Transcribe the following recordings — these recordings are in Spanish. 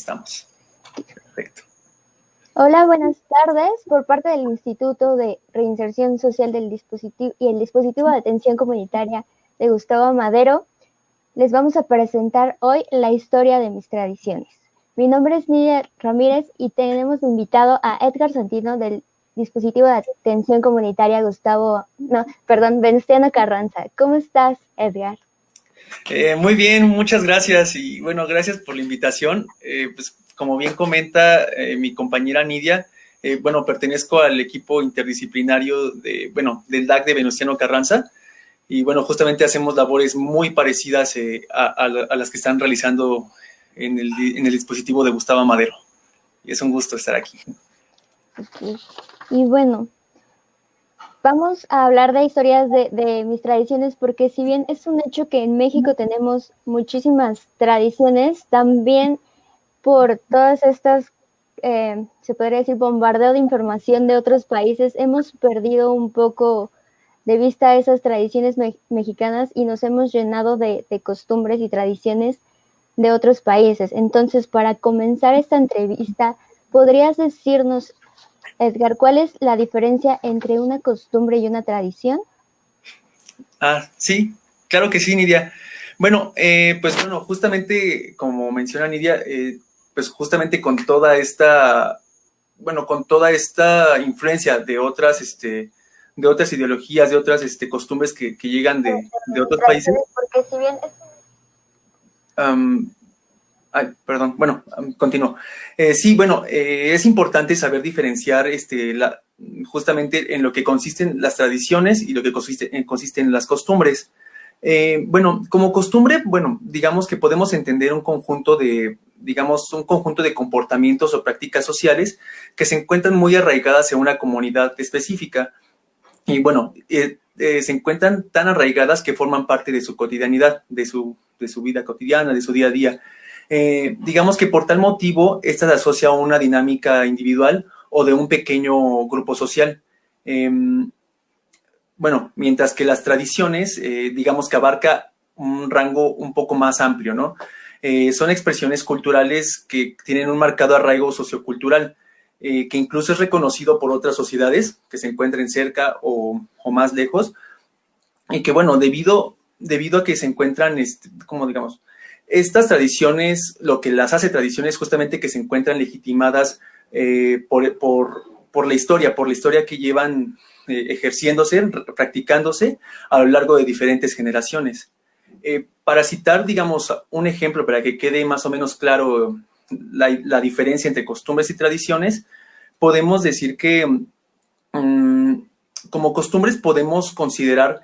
estamos. Perfecto. Hola, buenas tardes. Por parte del Instituto de Reinserción Social del Dispositivo y el Dispositivo de Atención Comunitaria de Gustavo Madero, les vamos a presentar hoy la historia de mis tradiciones. Mi nombre es Nidia Ramírez y tenemos invitado a Edgar Santino del Dispositivo de Atención Comunitaria Venustiano Carranza. ¿Cómo estás, Edgar? Muy bien, muchas gracias y bueno, gracias por la invitación. Pues como bien comenta mi compañera Nidia, pertenezco al equipo interdisciplinario del DAC de Venustiano Carranza y bueno, justamente hacemos labores muy parecidas a las que están realizando en el dispositivo de Gustavo Madero. Y es un gusto estar aquí. Okay. Y bueno, vamos a hablar de historias de mis tradiciones, porque si bien es un hecho que en México tenemos muchísimas tradiciones, también por todas estas, se podría decir, bombardeo de información de otros países, hemos perdido un poco de vista esas tradiciones mexicanas y nos hemos llenado de costumbres y tradiciones de otros países. Entonces, para comenzar esta entrevista, ¿podrías decirnos, Edgar, cuál es la diferencia entre una costumbre y una tradición? Sí, claro que sí, Nidia. Bueno, justamente como menciona Nidia, pues justamente con toda esta influencia de otras ideologías, de otras costumbres que llegan de otros países. Porque si bien continúo. Es importante saber diferenciar justamente en lo que consisten las tradiciones y lo que consisten las costumbres. Como costumbre, digamos que podemos entender un conjunto de comportamientos o prácticas sociales que se encuentran muy arraigadas en una comunidad específica. Y se encuentran tan arraigadas que forman parte de su cotidianidad, de su vida cotidiana, de su día a día. Digamos que por tal motivo, esta se asocia a una dinámica individual o de un pequeño grupo social. Mientras que las tradiciones, digamos que abarca un rango un poco más amplio, ¿no? Son expresiones culturales que tienen un marcado arraigo sociocultural, que incluso es reconocido por otras sociedades que se encuentren cerca o más lejos, y que, debido a que se encuentran, estas tradiciones, lo que las hace tradiciones justamente que se encuentran legitimadas por la historia que llevan ejerciéndose, practicándose a lo largo de diferentes generaciones. Para citar, un ejemplo para que quede más o menos claro la diferencia entre costumbres y tradiciones, podemos decir que como costumbres podemos considerar,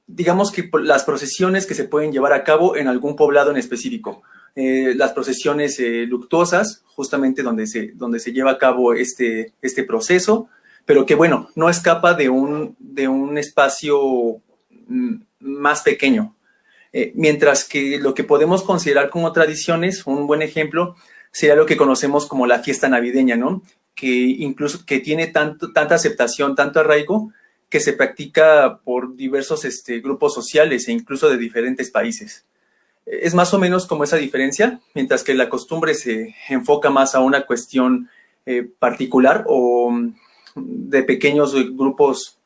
digamos que las procesiones que se pueden llevar a cabo en algún poblado en específico. Las procesiones luctuosas, justamente donde se lleva a cabo este proceso, pero que, no escapa de un espacio más pequeño. Mientras que lo que podemos considerar como tradiciones, un buen ejemplo, sería lo que conocemos como la fiesta navideña, ¿no? Que incluso que tiene tanta aceptación, tanto arraigo, que se practica por diversos grupos sociales e incluso de diferentes países. Es más o menos como esa diferencia, mientras que la costumbre se enfoca más a una cuestión particular o de pequeños grupos,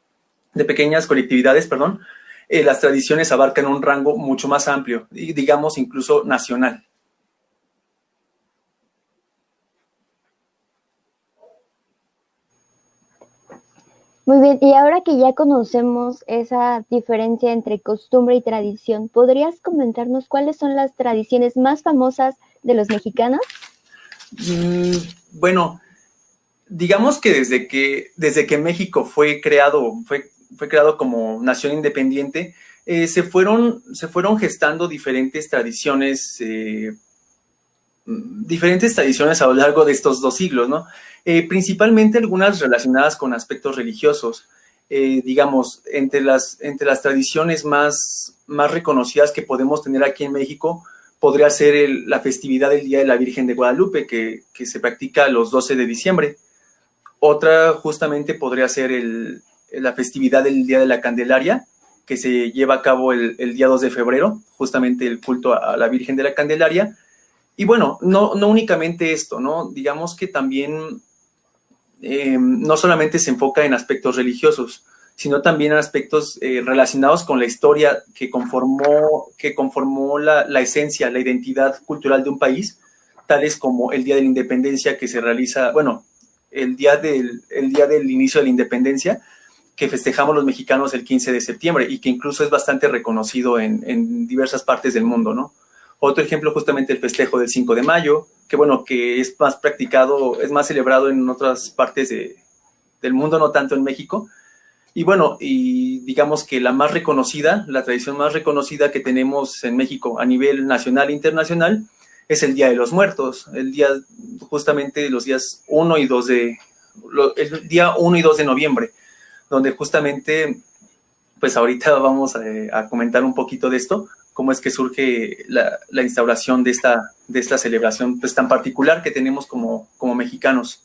de pequeñas colectividades, perdón. Las tradiciones abarcan un rango mucho más amplio, y digamos incluso nacional. Muy bien, y ahora que ya conocemos esa diferencia entre costumbre y tradición, ¿podrías comentarnos cuáles son las tradiciones más famosas de los mexicanos? Digamos que desde que México fue creado como nación independiente, se fueron gestando diferentes tradiciones a lo largo de estos 2 siglos, ¿no? Principalmente algunas relacionadas con aspectos religiosos. Entre las tradiciones más reconocidas que podemos tener aquí en México, podría ser la festividad del Día de la Virgen de Guadalupe, que se practica los 12 de diciembre. Otra justamente podría ser la festividad del Día de la Candelaria, que se lleva a cabo el día 2 de febrero, justamente el culto a la Virgen de la Candelaria. Y bueno, no únicamente esto, ¿no? Digamos que también no solamente se enfoca en aspectos religiosos, sino también en aspectos relacionados con la historia que conformó la esencia, la identidad cultural de un país, tales como el Día de la Independencia que se realiza, bueno, el día del inicio de la independencia, que festejamos los mexicanos el 15 de septiembre y que incluso es bastante reconocido en diversas partes del mundo, ¿no? Otro ejemplo, justamente el festejo del 5 de mayo, que bueno, que es más practicado, es más celebrado en otras partes del mundo, no tanto en México. Y bueno, y digamos que la más reconocida, la tradición más reconocida que tenemos en México a nivel nacional e internacional es el Día de los Muertos, el día, justamente los días 1 y 2 el día 1 y 2 de noviembre, donde justamente, pues ahorita vamos a comentar un poquito de esto, cómo es que surge la instauración de esta celebración pues, tan particular que tenemos como mexicanos.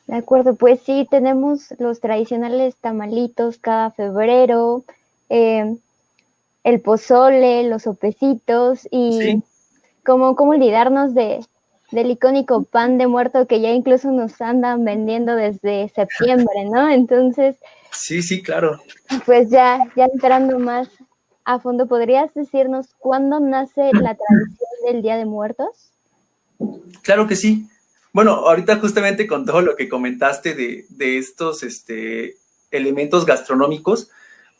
De acuerdo, pues sí, tenemos los tradicionales tamalitos cada febrero, el pozole, los sopecitos y ¿Sí? cómo olvidarnos del icónico pan de muerto que ya incluso nos andan vendiendo desde septiembre, ¿no? Entonces, Sí, claro. pues ya entrando más a fondo, ¿podrías decirnos cuándo nace la tradición del Día de Muertos? Claro que sí. Bueno, ahorita justamente con todo lo que comentaste de estos elementos gastronómicos,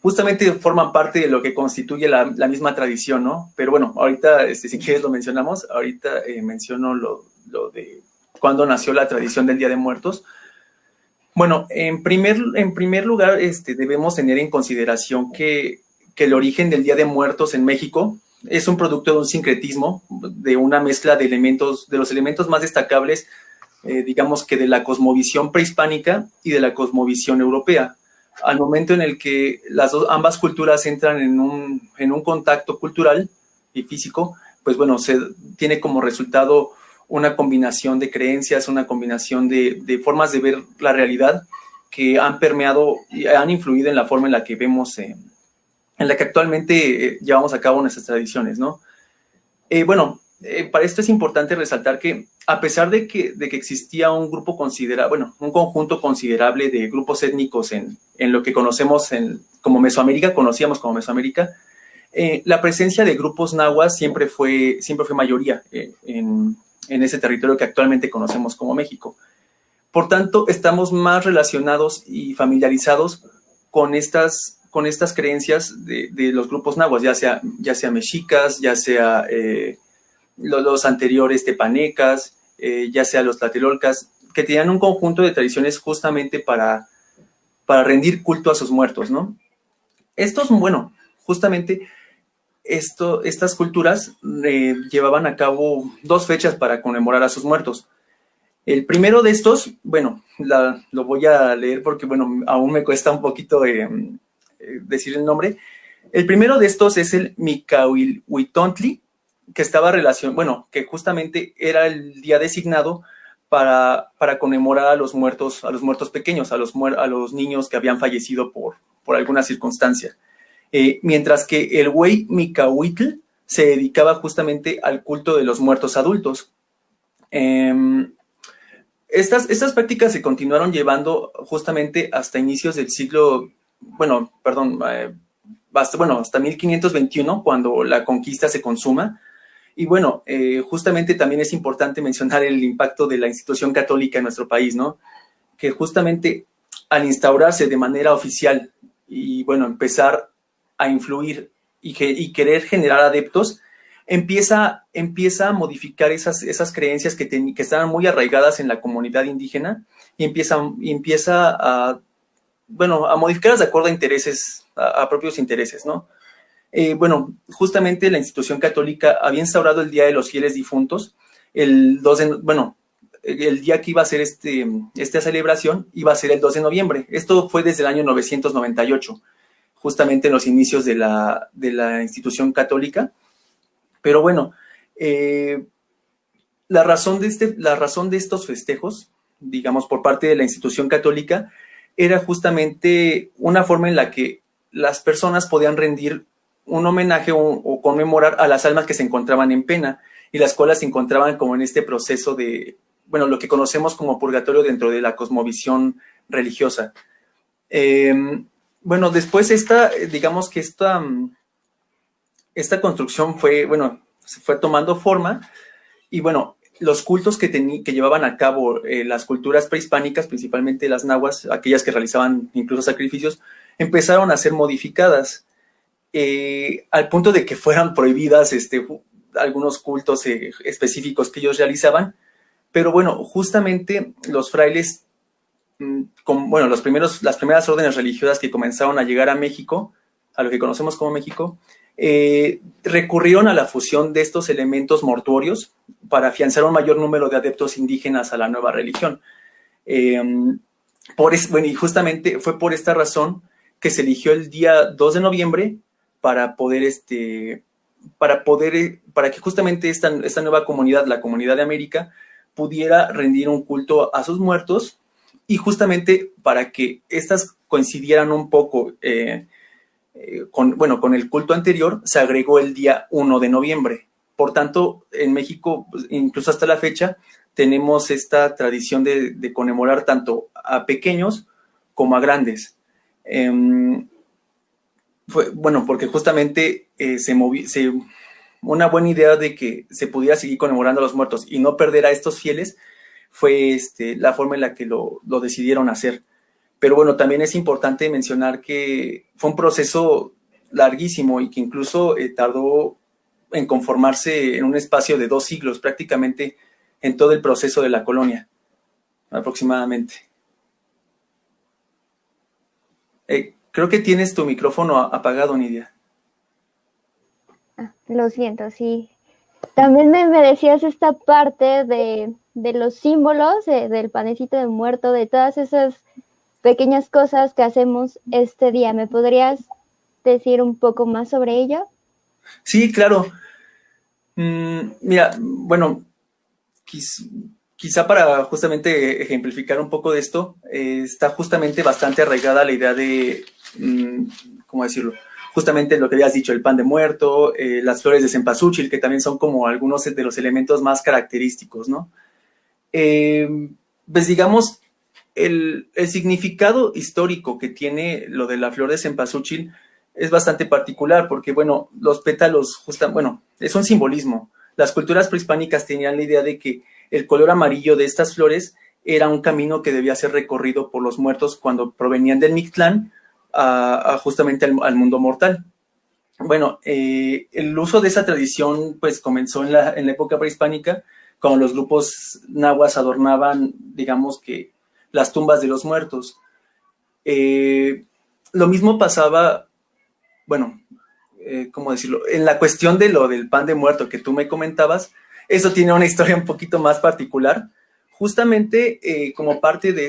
justamente forman parte de lo que constituye la misma tradición, ¿no? Pero bueno, ahorita, si quieres lo mencionamos, ahorita menciono lo de cuándo nació la tradición del Día de Muertos. Bueno, en primer lugar, debemos tener en consideración que el origen del Día de Muertos en México es un producto de un sincretismo, de una mezcla de elementos, de los elementos más destacables, digamos que de la cosmovisión prehispánica y de la cosmovisión europea. Al momento en el que ambas culturas entran en un contacto cultural y físico, pues bueno, se tiene como resultado una combinación de creencias, una combinación de formas de ver la realidad que han permeado y han influido en la forma en la que vemos, en la que actualmente llevamos a cabo nuestras tradiciones, ¿no? Para esto es importante resaltar que a pesar de que existía un grupo considerable, bueno, un conjunto considerable de grupos étnicos en lo que conocemos como Mesoamérica, conocíamos como Mesoamérica, la presencia de grupos nahuas siempre fue mayoría en ese territorio que actualmente conocemos como México. Por tanto, estamos más relacionados y familiarizados con estas creencias de los grupos nahuas, ya sea mexicas, ya sea los anteriores tepanecas, ya sea los tlatelolcas, que tenían un conjunto de tradiciones justamente para rendir culto a sus muertos, ¿no? Bueno, justamente estas culturas llevaban a cabo 2 fechas para conmemorar a sus muertos. El primero de estos, bueno, lo voy a leer porque, bueno, aún me cuesta un poquito decir el nombre. El primero de estos es el Micahuilhuitontli, que que justamente era el día designado para conmemorar a los muertos pequeños, a los niños que habían fallecido por alguna circunstancia. Mientras que el Güey Micahuitl se dedicaba justamente al culto de los muertos adultos. Estas prácticas se continuaron llevando justamente hasta inicios del siglo, hasta 1521, cuando la conquista se consuma. Y bueno, justamente también es importante mencionar el impacto de la institución católica en nuestro país, ¿no? Que justamente al instaurarse de manera oficial y bueno, empezar a influir y querer generar adeptos, empieza a modificar esas creencias que estaban muy arraigadas en la comunidad indígena y empieza a modificarlas de acuerdo a intereses, a propios intereses, ¿no? Justamente la institución católica había instaurado el Día de los Fieles Difuntos, el día que iba a ser esta celebración iba a ser el 2 de noviembre. Esto fue desde el año 998, justamente en los inicios de la institución católica. Pero bueno, la razón de estos festejos, digamos, por parte de la institución católica, era justamente una forma en la que las personas podían rendir un homenaje o conmemorar a las almas que se encontraban en pena y las cuales se encontraban como en este proceso de, bueno, lo que conocemos como purgatorio dentro de la cosmovisión religiosa. Bueno, después digamos que esta construcción fue, bueno, se fue tomando forma y bueno, los cultos que llevaban a cabo las culturas prehispánicas, principalmente las nahuas, aquellas que realizaban incluso sacrificios, empezaron a ser modificadas al punto de que fueran prohibidas algunos cultos específicos que ellos realizaban. Pero bueno, justamente los frailes, bueno, las primeras órdenes religiosas que comenzaron a llegar a México, a lo que conocemos como México, recurrieron a la fusión de estos elementos mortuorios para afianzar un mayor número de adeptos indígenas a la nueva religión. Bueno, y justamente fue por esta razón que se eligió el día 2 de noviembre para que justamente esta nueva comunidad, la Comunidad de América, pudiera rendir un culto a sus muertos y justamente para que estas coincidieran un poco con el culto anterior, se agregó el día 1 de noviembre. Por tanto, en México, incluso hasta la fecha, tenemos esta tradición de conmemorar tanto a pequeños como a grandes. Bueno, porque justamente una buena idea de que se pudiera seguir conmemorando a los muertos y no perder a estos fieles fue la forma en la que lo decidieron hacer. Pero bueno, también es importante mencionar que fue un proceso larguísimo y que incluso tardó en conformarse en un espacio de 2 siglos, prácticamente en todo el proceso de la colonia, aproximadamente. Creo que tienes tu micrófono apagado, Nidia. Lo siento, sí. También me decías esta parte de los símbolos, del panecito de muerto, de todas esas pequeñas cosas que hacemos este día. ¿Me podrías decir un poco más sobre ello? Sí, claro. Mira, bueno, quizá para justamente ejemplificar un poco de esto, está justamente bastante arraigada la idea de, ¿cómo decirlo? Justamente lo que habías dicho, el pan de muerto, las flores de cempasúchil, que también son como algunos de los elementos más característicos, ¿no? Pues digamos, el significado histórico que tiene lo de la flor de cempasúchil es bastante particular porque, bueno, los pétalos, bueno, es un simbolismo. Las culturas prehispánicas tenían la idea de que el color amarillo de estas flores era un camino que debía ser recorrido por los muertos cuando provenían del Mictlán justamente al mundo mortal. Bueno, el uso de esa tradición pues comenzó en la época prehispánica, cuando los grupos nahuas adornaban, digamos que, las tumbas de los muertos. Lo mismo pasaba, bueno, ¿cómo decirlo? En la cuestión de lo del pan de muerto que tú me comentabas, eso tiene una historia un poquito más particular. Justamente como parte de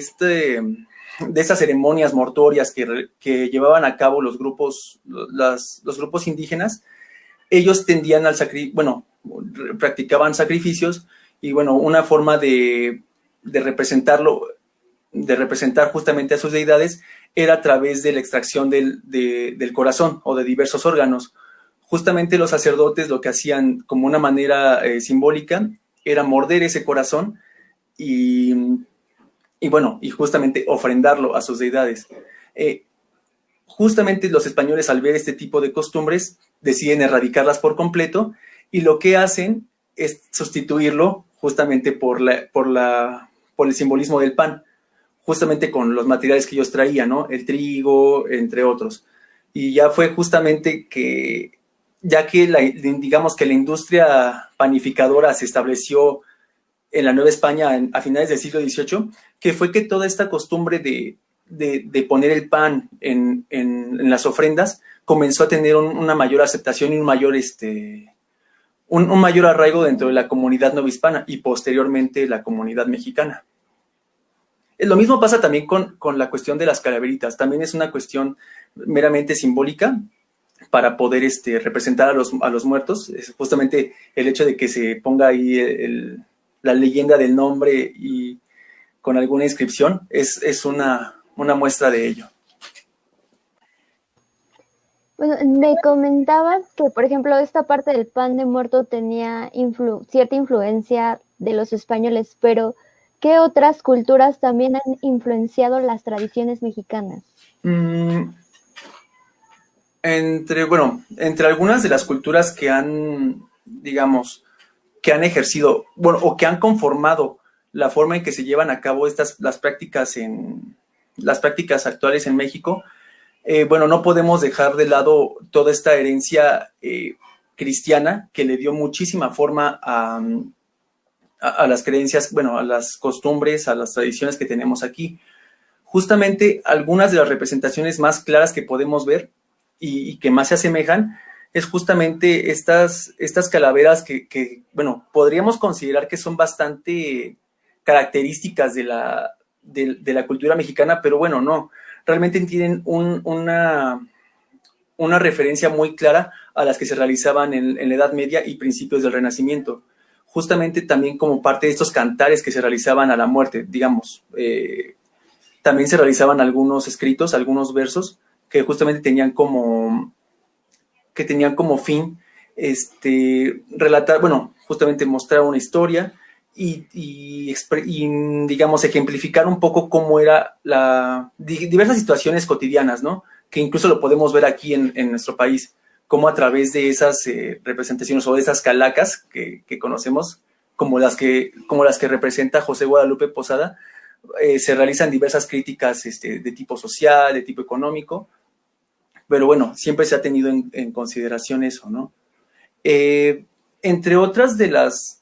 esas ceremonias mortuorias que llevaban a cabo los grupos indígenas, ellos tendían practicaban sacrificios y bueno, una forma de representar justamente a sus deidades era a través de la extracción del corazón o de diversos órganos. Justamente los sacerdotes lo que hacían como una manera simbólica era morder ese corazón y justamente ofrendarlo a sus deidades. Justamente los españoles, al ver este tipo de costumbres, deciden erradicarlas por completo y lo que hacen es sustituirlo justamente por el simbolismo del pan, justamente con los materiales que ellos traían, ¿no? El trigo, entre otros. Y ya fue justamente que, ya que digamos que la industria panificadora se estableció en la Nueva España a finales del siglo XVIII, que fue que toda esta costumbre de poner el pan en las ofrendas comenzó a tener una mayor aceptación y un mayor arraigo dentro de la comunidad novohispana y posteriormente la comunidad mexicana. Lo mismo pasa también con la cuestión de las calaveritas. También es una cuestión meramente simbólica para poder representar a los muertos. Es justamente el hecho de que se ponga ahí la leyenda del nombre y con alguna inscripción es una muestra de ello. Bueno, me comentaban que, por ejemplo, esta parte del pan de muerto tenía cierta influencia de los españoles, pero ¿qué otras culturas también han influenciado las tradiciones mexicanas? Mm, entre algunas de las culturas que han, digamos, que han ejercido, bueno, o que han conformado la forma en que se llevan a cabo las prácticas actuales en México, bueno, no podemos dejar de lado toda esta herencia cristiana que le dio muchísima forma a las creencias, bueno, a las costumbres, a las tradiciones que tenemos aquí. Justamente algunas de las representaciones más claras que podemos ver y que más se asemejan es justamente estas calaveras bueno, podríamos considerar que son bastante características de la cultura mexicana, pero bueno, no, realmente tienen una referencia muy clara a las que se realizaban en la Edad Media y principios del Renacimiento. Justamente también como parte de estos cantares que se realizaban a la muerte, digamos. También se realizaban algunos escritos, algunos versos que justamente tenían como fin relatar, bueno, justamente mostrar una historia y digamos, ejemplificar un poco cómo era diversas situaciones cotidianas, ¿no? Que incluso lo podemos ver aquí en nuestro país, cómo a través de esas representaciones o de esas calacas que conocemos, como las que representa José Guadalupe Posada, se realizan diversas críticas de tipo social, de tipo económico, pero bueno, siempre se ha tenido en consideración eso, ¿no? Eh, entre otras de las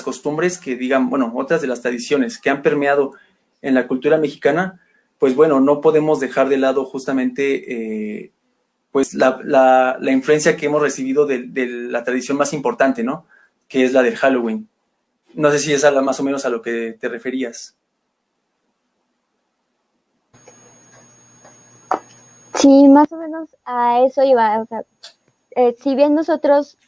costumbres que digan, bueno, otras de las tradiciones que han permeado en la cultura mexicana, pues bueno, no podemos dejar de lado justamente pues la influencia que hemos recibido de la tradición más importante, ¿no? Que es la del Halloween. No sé si es más o menos a lo que te referías. Sí, más o menos a eso iba. O sea, si bien nosotros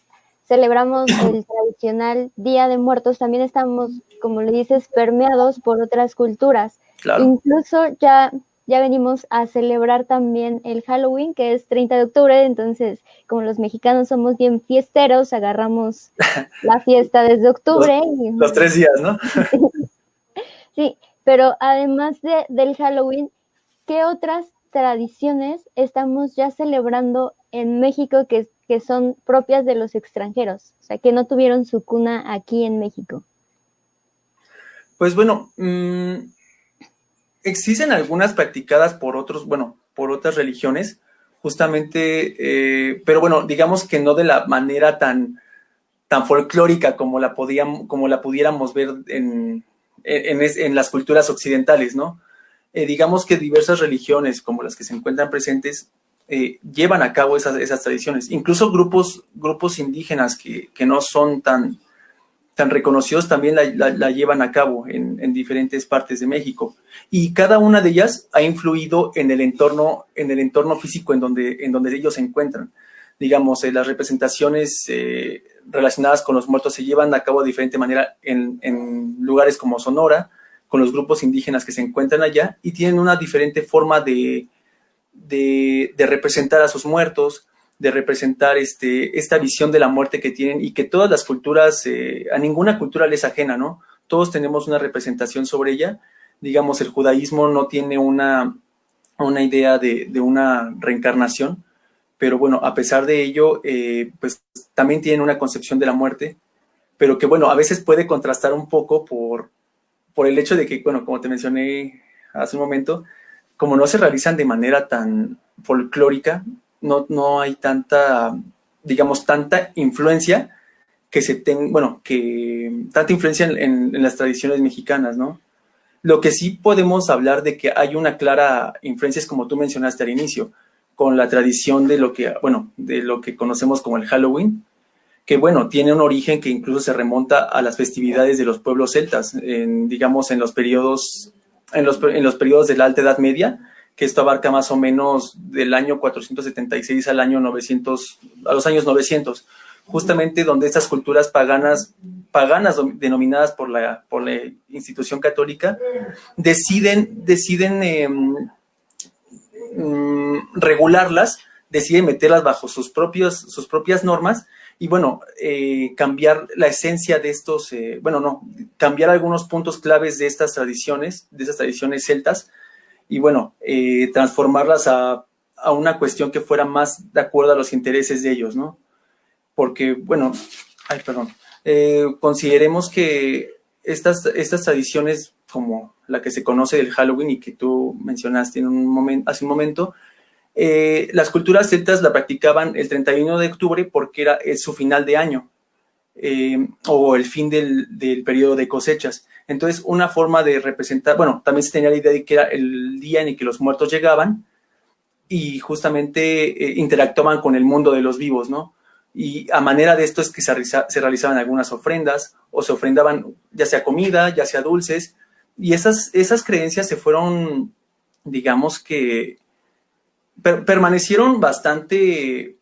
celebramos el tradicional Día de Muertos, también estamos, como le dices, permeados por otras culturas. Claro. Incluso ya venimos a celebrar también el Halloween, que es 30 de octubre, entonces, como los mexicanos somos bien fiesteros, agarramos la fiesta desde Los, octubre. los 3 días, ¿no? Sí, pero además del Halloween, ¿qué otras tradiciones estamos ya celebrando en México que son propias de los extranjeros? O sea, que no tuvieron su cuna aquí en México. Pues bueno, existen algunas practicadas por otras religiones, justamente, pero bueno, digamos que no de la manera tan folclórica como la pudiéramos ver en las culturas occidentales, ¿no? Digamos que diversas religiones, como las que se encuentran presentes, llevan a cabo esas tradiciones. Incluso grupos indígenas que no son tan reconocidos también la llevan a cabo en diferentes partes de México. Y cada una de ellas ha influido en el entorno físico en donde ellos se encuentran. Digamos, las representaciones relacionadas con los muertos se llevan a cabo de diferente manera en lugares como Sonora, con los grupos indígenas que se encuentran allá y tienen una diferente forma de representar a sus muertos, de representar esta visión de la muerte que tienen y que todas las culturas, a ninguna cultura les ajena, ¿no? Todos tenemos una representación sobre ella. Digamos, el judaísmo no tiene una idea de una reencarnación, pero bueno, a pesar de ello, pues también tienen una concepción de la muerte, pero que bueno, a veces puede contrastar un poco por el hecho de que, bueno, como te mencioné hace un momento, como no se realizan de manera tan folclórica, no hay tanta influencia tanta influencia en las tradiciones mexicanas, ¿no? Lo que sí podemos hablar de que hay una clara influencia es como tú mencionaste al inicio, con la tradición de lo que conocemos como el Halloween, que bueno, tiene un origen que incluso se remonta a las festividades de los pueblos celtas, digamos en los periodos de la Alta Edad Media, que esto abarca más o menos del año 476 al año 900, a los años 900, justamente donde estas culturas paganas denominadas por la institución católica, deciden regularlas decide meterlas bajo sus propias normas y, bueno, cambiar la esencia de estos, cambiar algunos puntos claves de estas tradiciones celtas y, bueno, transformarlas a una cuestión que fuera más de acuerdo a los intereses de ellos, ¿no? Porque, bueno, consideremos que estas tradiciones, como la que se conoce del Halloween y que tú mencionaste hace un momento, las culturas celtas la practicaban el 31 de octubre porque es su final de año, o el fin del periodo de cosechas. Entonces, una forma de representar, bueno, también se tenía la idea de que era el día en el que los muertos llegaban y justamente interactuaban con el mundo de los vivos, ¿no? Y a manera de esto es que se realizaban algunas ofrendas, o se ofrendaban ya sea comida, ya sea dulces, y esas creencias se fueron, digamos que, permanecieron bastante,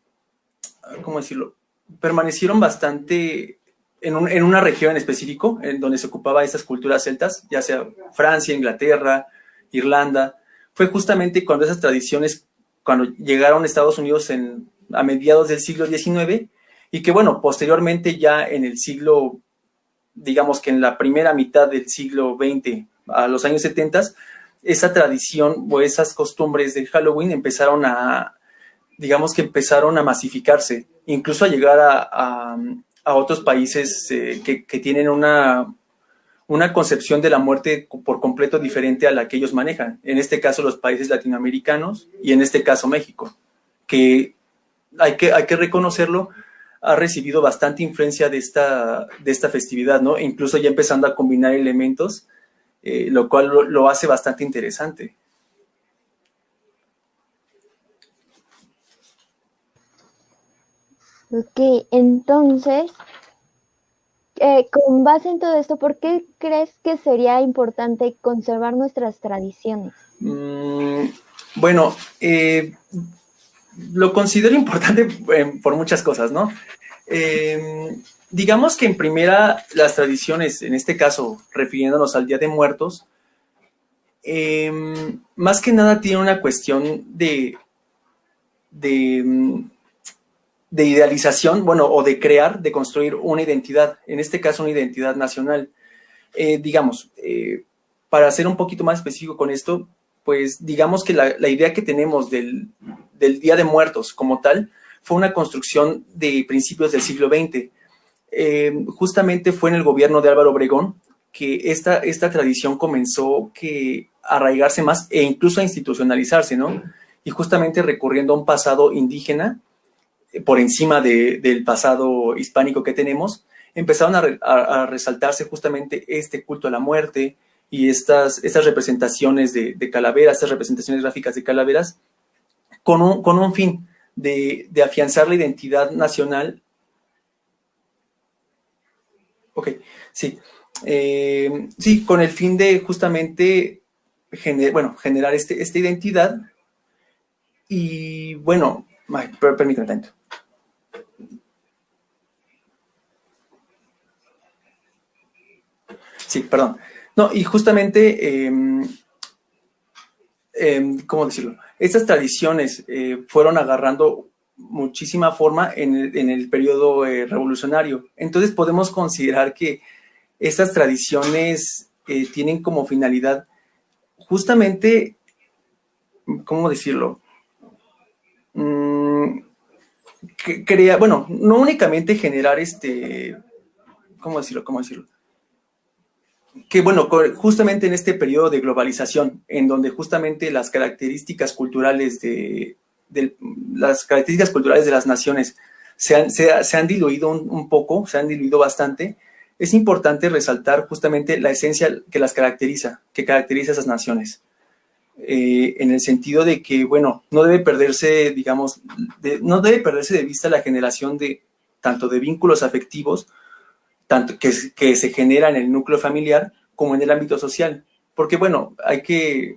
¿cómo decirlo? Permanecieron bastante en una región en específico, en donde se ocupaba esas culturas celtas, ya sea Francia, Inglaterra, Irlanda. Fue justamente cuando esas tradiciones, cuando llegaron a Estados Unidos a mediados del siglo XIX, y que, bueno, posteriormente ya en el siglo, digamos que en la primera mitad del siglo XX, a los años 70, esa tradición o esas costumbres del Halloween empezaron a masificarse, incluso a llegar a otros países que tienen una concepción de la muerte por completo diferente a la que ellos manejan. En este caso, los países latinoamericanos y en este caso México, que hay que reconocerlo, ha recibido bastante influencia de esta festividad, ¿no? E incluso ya empezando a combinar elementos, lo cual lo hace bastante interesante. Ok, entonces, con base en todo esto, ¿por qué crees que sería importante conservar nuestras tradiciones? Bueno, lo considero importante por muchas cosas, ¿no? Digamos que en primera, las tradiciones, en este caso, refiriéndonos al Día de Muertos, más que nada tiene una cuestión de idealización, bueno, o de crear, de construir una identidad, en este caso una identidad nacional. Para ser un poquito más específico con esto, pues digamos que la idea que tenemos del Día de Muertos como tal fue una construcción de principios del siglo XX. Justamente fue en el gobierno de Álvaro Obregón que esta tradición comenzó a arraigarse más e incluso a institucionalizarse, ¿no? Y justamente recurriendo a un pasado indígena por encima del pasado hispánico que tenemos, empezaron a resaltarse justamente este culto a la muerte y estas representaciones de calaveras, estas representaciones gráficas de calaveras, con un fin de afianzar la identidad nacional. Ok, sí. Sí, con el fin de justamente generar esta identidad. Y bueno, permítame tanto. Sí, perdón. No, y justamente, ¿cómo decirlo? Estas tradiciones fueron agarrando muchísima forma en el periodo revolucionario. Entonces podemos considerar que estas tradiciones tienen como finalidad justamente, ¿cómo decirlo? Bueno, no únicamente generar ¿cómo decirlo? Que bueno, justamente en este periodo de globalización, en donde justamente las características culturales de las naciones se han diluido un poco, se han diluido bastante, es importante resaltar justamente la esencia que caracteriza a esas naciones. En el sentido de que, bueno, no debe perderse, digamos, no debe perderse de vista la generación tanto de vínculos afectivos, tanto que se genera en el núcleo familiar como en el ámbito social. Porque, bueno, hay que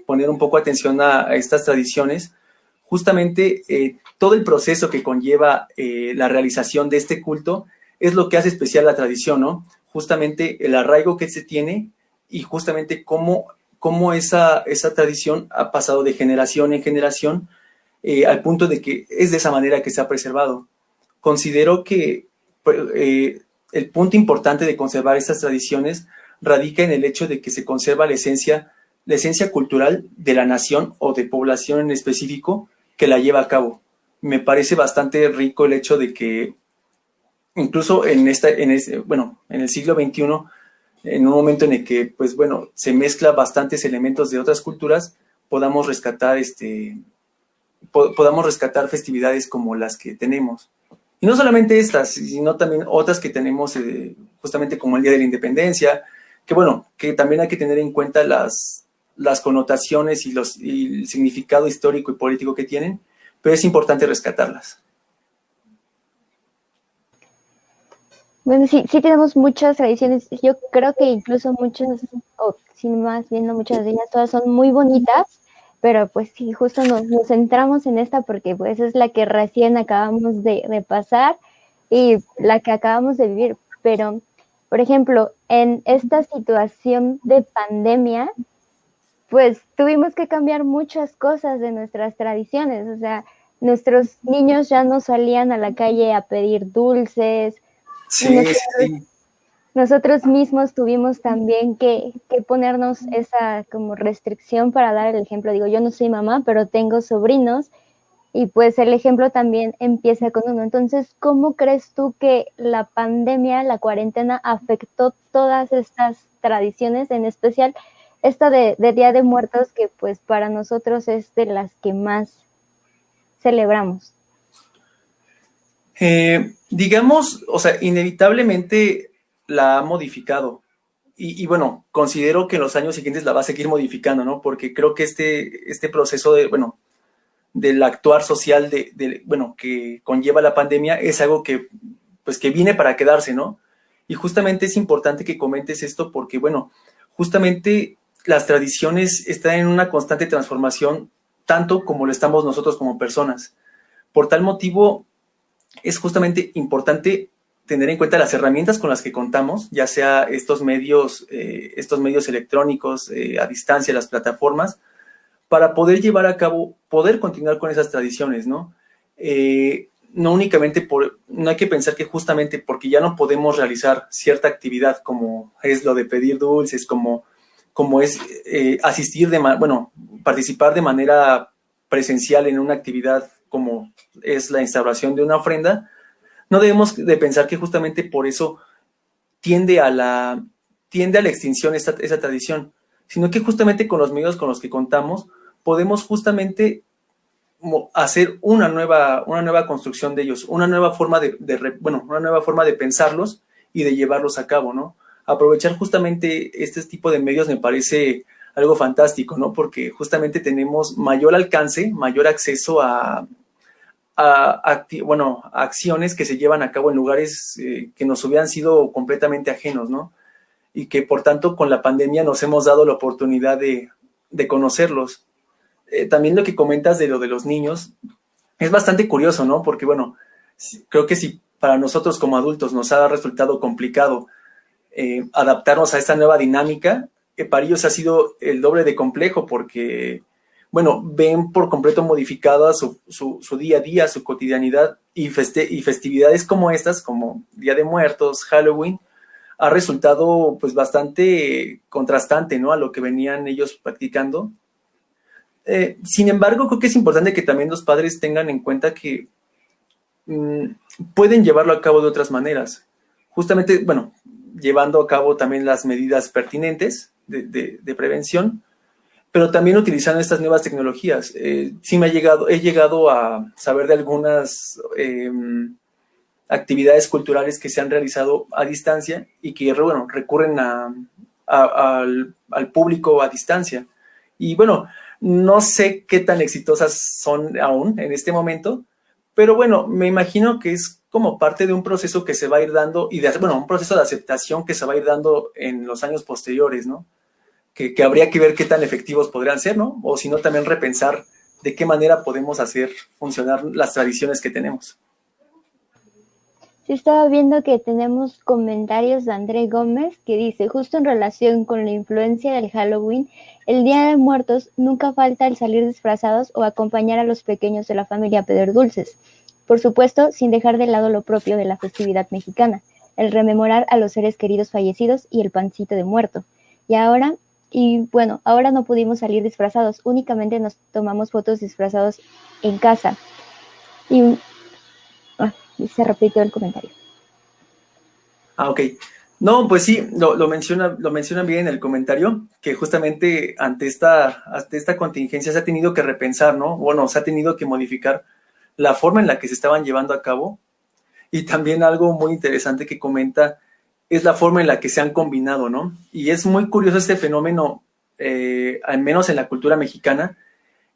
poner un poco atención a estas tradiciones. Justamente todo el proceso que conlleva la realización de este culto es lo que hace especial la tradición, ¿no? Justamente el arraigo que se tiene y justamente cómo esa tradición ha pasado de generación en generación, al punto de que es de esa manera que se ha preservado. Considero que el punto importante de conservar estas tradiciones radica en el hecho de que se conserva la esencia cultural de la nación o de población en específico que la lleva a cabo. Me parece bastante rico el hecho de que incluso en el siglo XXI, en un momento en el que, pues bueno, se mezcla bastantes elementos de otras culturas, podamos rescatar festividades como las que tenemos. Y no solamente estas, sino también otras que tenemos, justamente como el Día de la Independencia, que bueno, que también hay que tener en cuenta las connotaciones y el significado histórico y político que tienen, pero es importante rescatarlas. Bueno, sí, sí tenemos muchas tradiciones. Yo creo que incluso muchas, o sin más bien no muchas de ellas, todas son muy bonitas, pero pues sí, justo nos centramos en esta porque pues es la que recién acabamos de pasar y la que acabamos de vivir. Pero, por ejemplo, en esta situación de pandemia, pues tuvimos que cambiar muchas cosas de nuestras tradiciones. O sea, nuestros niños ya no salían a la calle a pedir dulces. Sí, sí. Nosotros mismos tuvimos también que ponernos esa como restricción para dar el ejemplo. Digo, yo no soy mamá, pero tengo sobrinos y pues el ejemplo también empieza con uno. Entonces, ¿cómo crees tú que la pandemia, la cuarentena, afectó todas estas tradiciones, en especial esta de Día de Muertos, que pues para nosotros es de las que más celebramos? Digamos, o sea, inevitablemente la ha modificado. Y bueno, considero que en los años siguientes la va a seguir modificando, ¿no? Porque creo que este proceso del actuar social que conlleva la pandemia es algo pues que viene para quedarse, ¿no? Y justamente es importante que comentes esto porque, bueno, justamente las tradiciones están en una constante transformación, tanto como lo estamos nosotros como personas. Por tal motivo, es justamente importante tener en cuenta las herramientas con las que contamos, ya sea estos medios electrónicos a distancia, las plataformas, para poder llevar a cabo, poder continuar con esas tradiciones, ¿no? No únicamente no hay que pensar que justamente porque ya no podemos realizar cierta actividad como es lo de pedir dulces, como es participar de manera presencial en una actividad como es la instauración de una ofrenda, no debemos de pensar que justamente por eso tiende a la extinción esa tradición, sino que justamente con los medios con los que contamos podemos justamente hacer una nueva construcción de ellos, una nueva forma una nueva forma de pensarlos y de llevarlos a cabo, ¿no? Aprovechar justamente este tipo de medios me parece algo fantástico, ¿no? Porque justamente tenemos mayor alcance, mayor acceso a acciones que se llevan a cabo en lugares que nos hubieran sido completamente ajenos, ¿no? Y que por tanto con la pandemia nos hemos dado la oportunidad de conocerlos. También lo que comentas de lo de los niños es bastante curioso, ¿no? Porque bueno, creo que si para nosotros como adultos nos ha resultado complicado adaptarnos a esta nueva dinámica, para ellos ha sido el doble de complejo porque bueno, ven por completo modificada su día a día, su cotidianidad y festividades como estas, como Día de Muertos, Halloween, ha resultado pues bastante contrastante, ¿no? A lo que venían ellos practicando. Sin embargo, creo que es importante que también los padres tengan en cuenta que pueden llevarlo a cabo de otras maneras. Justamente, bueno, llevando a cabo también las medidas pertinentes de prevención, pero también utilizando estas nuevas tecnologías. Sí he llegado a saber de algunas actividades culturales que se han realizado a distancia y que, bueno, recurren al público a distancia. Y bueno, no sé qué tan exitosas son aún en este momento, pero bueno, me imagino que es como parte de un proceso que se va a ir dando un proceso de aceptación que se va a ir dando en los años posteriores, ¿no? Que habría que ver qué tan efectivos podrían ser, ¿no? O si no, también repensar de qué manera podemos hacer funcionar las tradiciones que tenemos. Sí, estaba viendo que tenemos comentarios de André Gómez que dice, justo en relación con la influencia del Halloween, el Día de Muertos nunca falta el salir disfrazados o acompañar a los pequeños de la familia a pedir dulces. Por supuesto, sin dejar de lado lo propio de la festividad mexicana, el rememorar a los seres queridos fallecidos y el pancito de muerto. Ahora no pudimos salir disfrazados, únicamente nos tomamos fotos disfrazados en casa. Y se repitió el comentario. Ah, ok. No, pues sí, lo mencionan bien en el comentario, que justamente ante esta contingencia se ha tenido que repensar, ¿no? Bueno, se ha tenido que modificar la forma en la que se estaban llevando a cabo. Y también algo muy interesante que comenta es la forma en la que se han combinado, ¿no? Y es muy curioso este fenómeno, al menos en la cultura mexicana,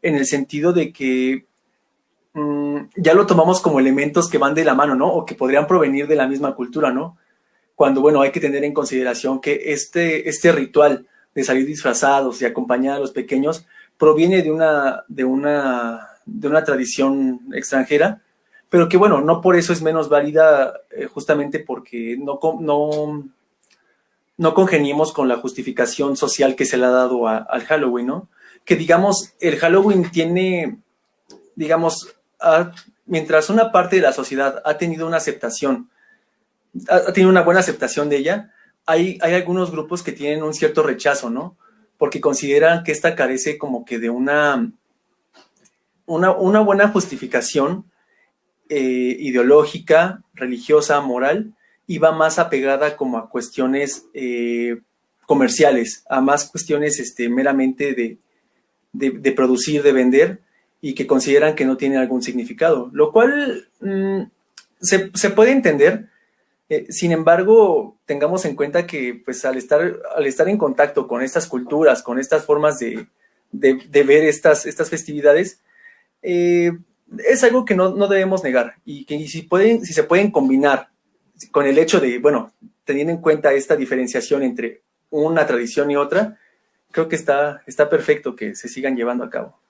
en el sentido de que ya lo tomamos como elementos que van de la mano, ¿no? O que podrían provenir de la misma cultura, ¿no? Cuando, bueno, hay que tener en consideración que este ritual de salir disfrazados y acompañar a los pequeños proviene de una tradición extranjera, pero que, bueno, no por eso es menos válida, justamente porque no congeniemos con la justificación social que se le ha dado al Halloween, ¿no? Que, digamos, el Halloween tiene, digamos, mientras una parte de la sociedad ha tenido una aceptación, ha tenido una buena aceptación de ella, hay algunos grupos que tienen un cierto rechazo, ¿no? Porque consideran que esta carece como que de una buena justificación ideológica, religiosa, moral, y va más apegada como a cuestiones comerciales, a más cuestiones meramente de producir, de vender, y que consideran que no tiene algún significado, lo cual se puede entender. Sin embargo, tengamos en cuenta que pues al estar en contacto con estas culturas, con estas formas de ver estas festividades, es algo que no debemos negar, y que si se pueden combinar con el hecho de, bueno, teniendo en cuenta esta diferenciación entre una tradición y otra, creo que está perfecto que se sigan llevando a cabo.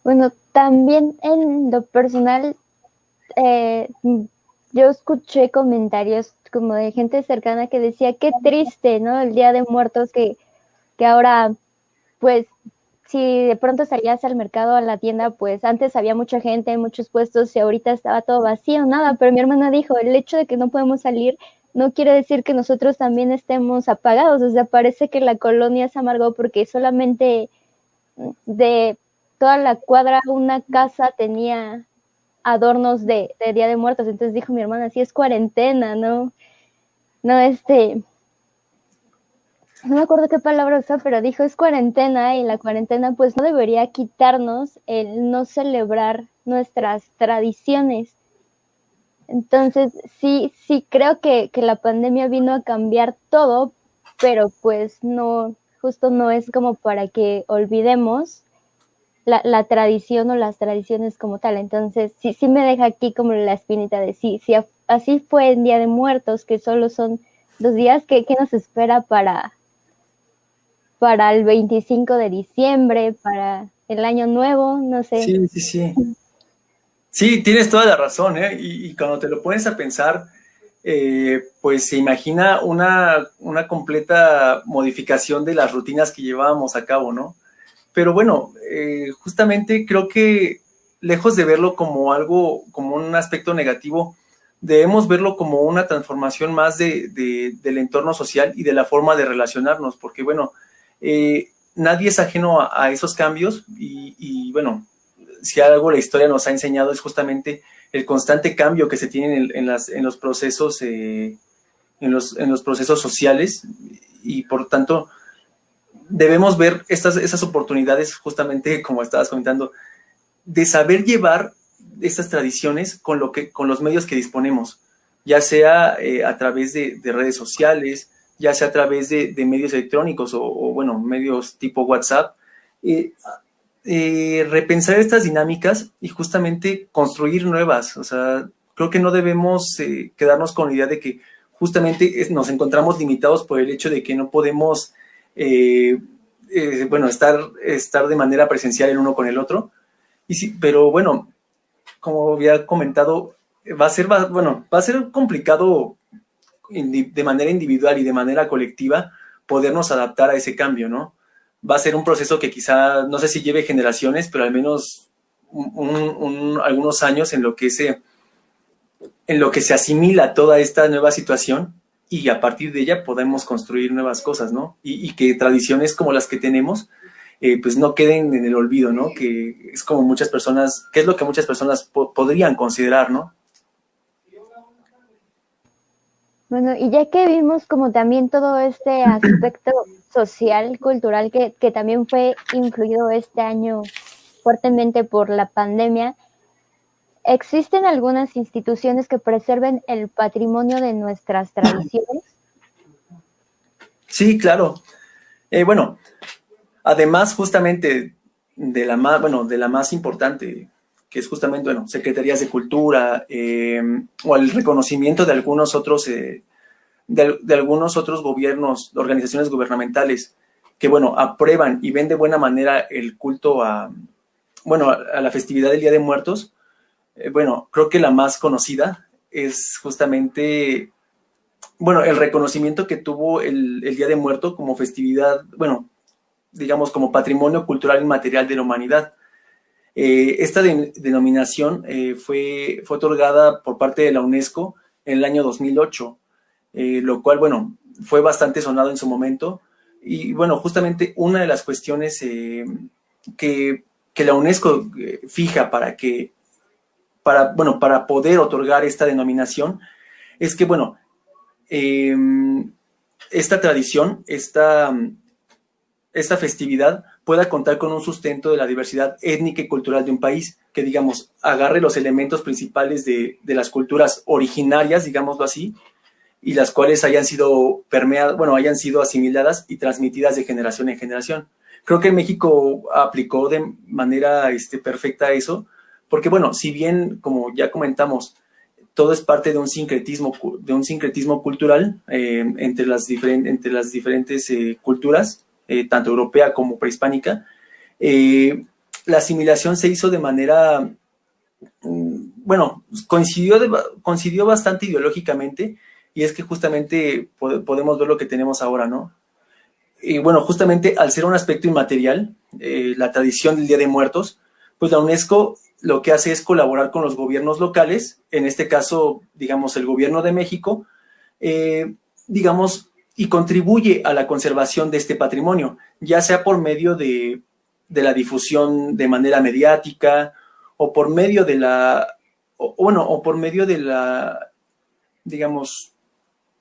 Bueno, también en lo personal, yo escuché comentarios como de gente cercana que decía, qué triste, ¿no? El Día de Muertos que ahora, pues, si de pronto salías al mercado, a la tienda, pues antes había mucha gente, muchos puestos y ahorita estaba todo vacío, nada. Pero mi hermana dijo, el hecho de que no podemos salir no quiere decir que nosotros también estemos apagados. O sea, parece que la colonia se amargó porque solamente de toda la cuadra una casa tenía adornos de Día de Muertos. Entonces dijo mi hermana, sí es cuarentena, ¿no? No, no me acuerdo qué palabra usó, pero dijo es cuarentena y la cuarentena pues no debería quitarnos el no celebrar nuestras tradiciones. Entonces sí creo que la pandemia vino a cambiar todo, pero pues no, justo no es como para que olvidemos la tradición o las tradiciones como tal. Entonces sí me deja aquí como la espinita de si así fue en Día de Muertos, que solo son 2 días, ¿qué nos espera para el 25 de diciembre, para el año nuevo? No sé. Sí, sí, sí. Sí, tienes toda la razón, ¿eh? Y cuando te lo pones a pensar, pues se imagina una completa modificación de las rutinas que llevábamos a cabo, ¿no? Pero bueno, justamente creo que lejos de verlo como algo, como un aspecto negativo, debemos verlo como una transformación más del entorno social y de la forma de relacionarnos, porque bueno, nadie es ajeno a esos cambios y bueno, si algo la historia nos ha enseñado es justamente el constante cambio que se tiene en los procesos, en los procesos sociales, y por tanto debemos ver esas oportunidades, justamente como estabas comentando, de saber llevar estas tradiciones con los medios que disponemos, ya sea a través de redes sociales, ya sea a través de medios electrónicos o, bueno, medios tipo WhatsApp. Repensar estas dinámicas y justamente construir nuevas. O sea, creo que no debemos quedarnos con la idea de que justamente nos encontramos limitados por el hecho de que no podemos, bueno, estar de manera presencial el uno con el otro. Pero bueno, como había comentado, bueno, va a ser complicado de manera individual y de manera colectiva podernos adaptar a ese cambio, ¿no? Va a ser un proceso que quizá, no sé si lleve generaciones, pero al menos algunos años en lo que se asimila toda esta nueva situación y a partir de ella podemos construir nuevas cosas, ¿no? Y que tradiciones como las que tenemos, pues no queden en el olvido, ¿no? Que es como muchas personas, que es lo que muchas personas podrían considerar, ¿no? Bueno, y ya que vimos como también todo este aspecto social, cultural, que también fue influido este año fuertemente por la pandemia, ¿existen algunas instituciones que preserven el patrimonio de nuestras tradiciones? Sí, claro. Bueno, además justamente de la más importante, que es justamente, bueno, secretarías de cultura o el reconocimiento de algunos otros, de algunos otros gobiernos, organizaciones gubernamentales que, bueno, aprueban y ven de buena manera el culto bueno, a la festividad del Día de Muertos. Bueno, creo que la más conocida es justamente, bueno, el reconocimiento que tuvo el Día de Muerto como festividad, bueno, digamos, como patrimonio cultural inmaterial de la humanidad. Esta denominación fue otorgada por parte de la UNESCO en el año 2008, lo cual, bueno, fue bastante sonado en su momento. Y bueno, justamente una de las cuestiones que la UNESCO fija bueno, para poder otorgar esta denominación es que, bueno, eh, esta tradición, esta festividad pueda contar con un sustento de la diversidad étnica y cultural de un país, que, digamos, agarre los elementos principales de las culturas originarias, digámoslo así, y las cuales hayan sido permeadas, bueno, hayan sido asimiladas y transmitidas de generación en generación. Creo que México aplicó de manera perfecta eso, porque, bueno, si bien, como ya comentamos, todo es parte de un sincretismo cultural entre las diferentes culturas, tanto europea como prehispánica. La asimilación se hizo de manera, bueno, coincidió bastante ideológicamente, y es que justamente podemos ver lo que tenemos ahora, ¿no? Y bueno, justamente al ser un aspecto inmaterial, la tradición del Día de Muertos, pues la UNESCO lo que hace es colaborar con los gobiernos locales, en este caso, digamos, el gobierno de México, digamos, y contribuye a la conservación de este patrimonio, ya sea por medio de la difusión de manera mediática o por medio de bueno, o por medio de la, digamos,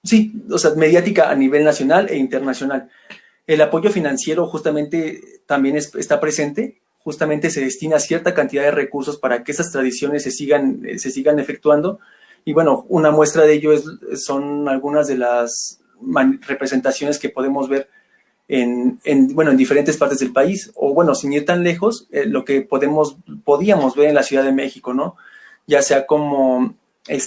sí, o sea, mediática a nivel nacional e internacional. El apoyo financiero justamente también está presente, justamente se destina cierta cantidad de recursos para que esas tradiciones se sigan efectuando. Y bueno, una muestra de ello son algunas de las representaciones que podemos ver bueno, en diferentes partes del país, o bueno, sin ir tan lejos, lo que podíamos ver en la Ciudad de México, ¿no? Ya sea como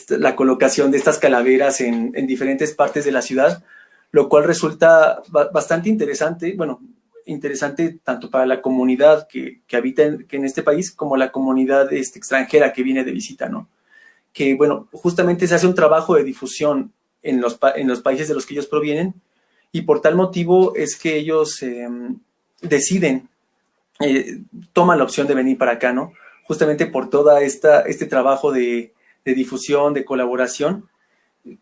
la colocación de estas calaveras en diferentes partes de la ciudad, lo cual resulta bastante interesante, bueno, interesante tanto para la comunidad que habita en este país como la comunidad extranjera que viene de visita, ¿no? Que, bueno, justamente se hace un trabajo de difusión en los países de los que ellos provienen, y por tal motivo es que ellos deciden, toman la opción de venir para acá, ¿no? Justamente por toda este trabajo de difusión, de colaboración,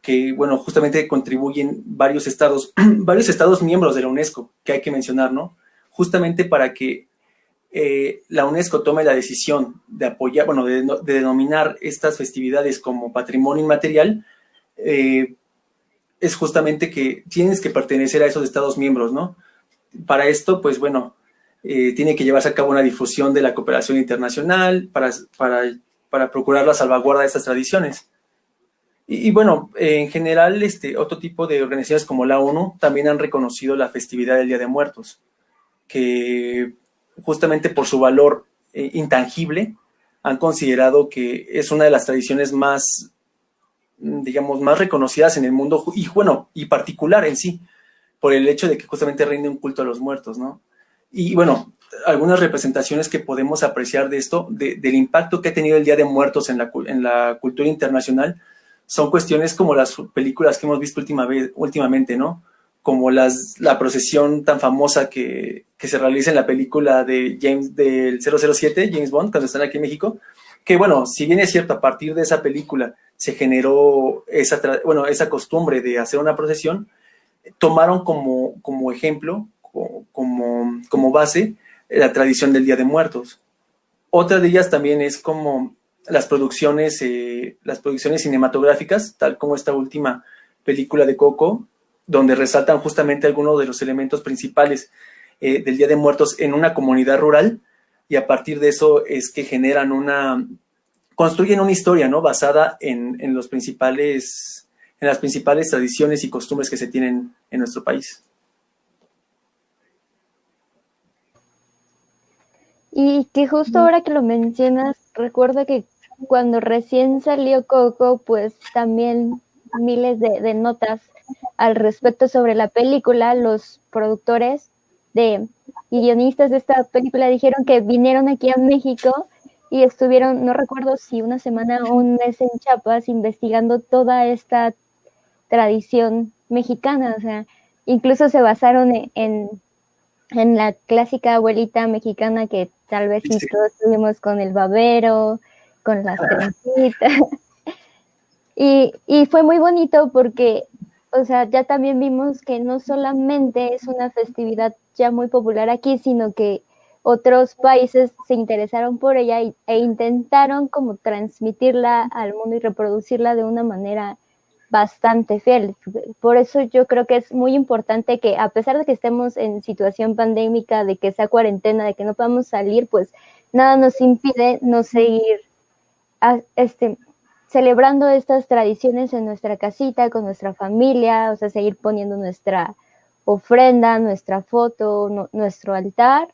que, bueno, justamente contribuyen varios estados, varios estados miembros de la UNESCO, que hay que mencionar, ¿no? Justamente para que la UNESCO tome la decisión de apoyar, bueno, de denominar estas festividades como patrimonio inmaterial, es justamente que tienes que pertenecer a esos estados miembros, ¿no? Para esto, pues bueno, tiene que llevarse a cabo una difusión de la cooperación internacional para procurar la salvaguarda de estas tradiciones. Y bueno, en general, otro tipo de organizaciones como la ONU también han reconocido la festividad del Día de Muertos, que justamente por su valor intangible han considerado que es una de las tradiciones más, digamos, más reconocidas en el mundo, y bueno, y particular en sí, por el hecho de que justamente rinde un culto a los muertos, ¿no? Y bueno, algunas representaciones que podemos apreciar de esto, del impacto que ha tenido el Día de Muertos en la cultura internacional, son cuestiones como las películas que hemos visto últimamente, ¿no? Como la procesión tan famosa que se realiza en la película del 007, James Bond, cuando están aquí en México, que bueno, si bien es cierto, a partir de esa película se generó esa costumbre de hacer una procesión, tomaron como ejemplo, como base, la tradición del Día de Muertos. Otra de ellas también es como las producciones cinematográficas, tal como esta última película de Coco, donde resaltan justamente algunos de los elementos principales del Día de Muertos en una comunidad rural, y a partir de eso es que construyen una historia, ¿no? Basada en las principales tradiciones y costumbres que se tienen en nuestro país. Y que justo ahora que lo mencionas, recuerdo que cuando recién salió Coco, pues también miles de notas al respecto sobre la película. Los productores y guionistas de esta película dijeron que vinieron aquí a México y estuvieron, no recuerdo si una semana o un mes en Chiapas, investigando toda esta tradición mexicana. O sea, incluso se basaron en la clásica abuelita mexicana que tal vez sí todos tuvimos con el babero, con las trencitas. Y fue muy bonito porque, o sea, ya también vimos que no solamente es una festividad ya muy popular aquí, sino que otros países se interesaron por ella e intentaron como transmitirla al mundo y reproducirla de una manera bastante fiel. Por eso yo creo que es muy importante que, a pesar de que estemos en situación pandémica, de que sea cuarentena, de que no podamos salir, pues nada nos impide no seguir celebrando estas tradiciones en nuestra casita, con nuestra familia, o sea, seguir poniendo nuestra ofrenda, nuestra foto, nuestro altar.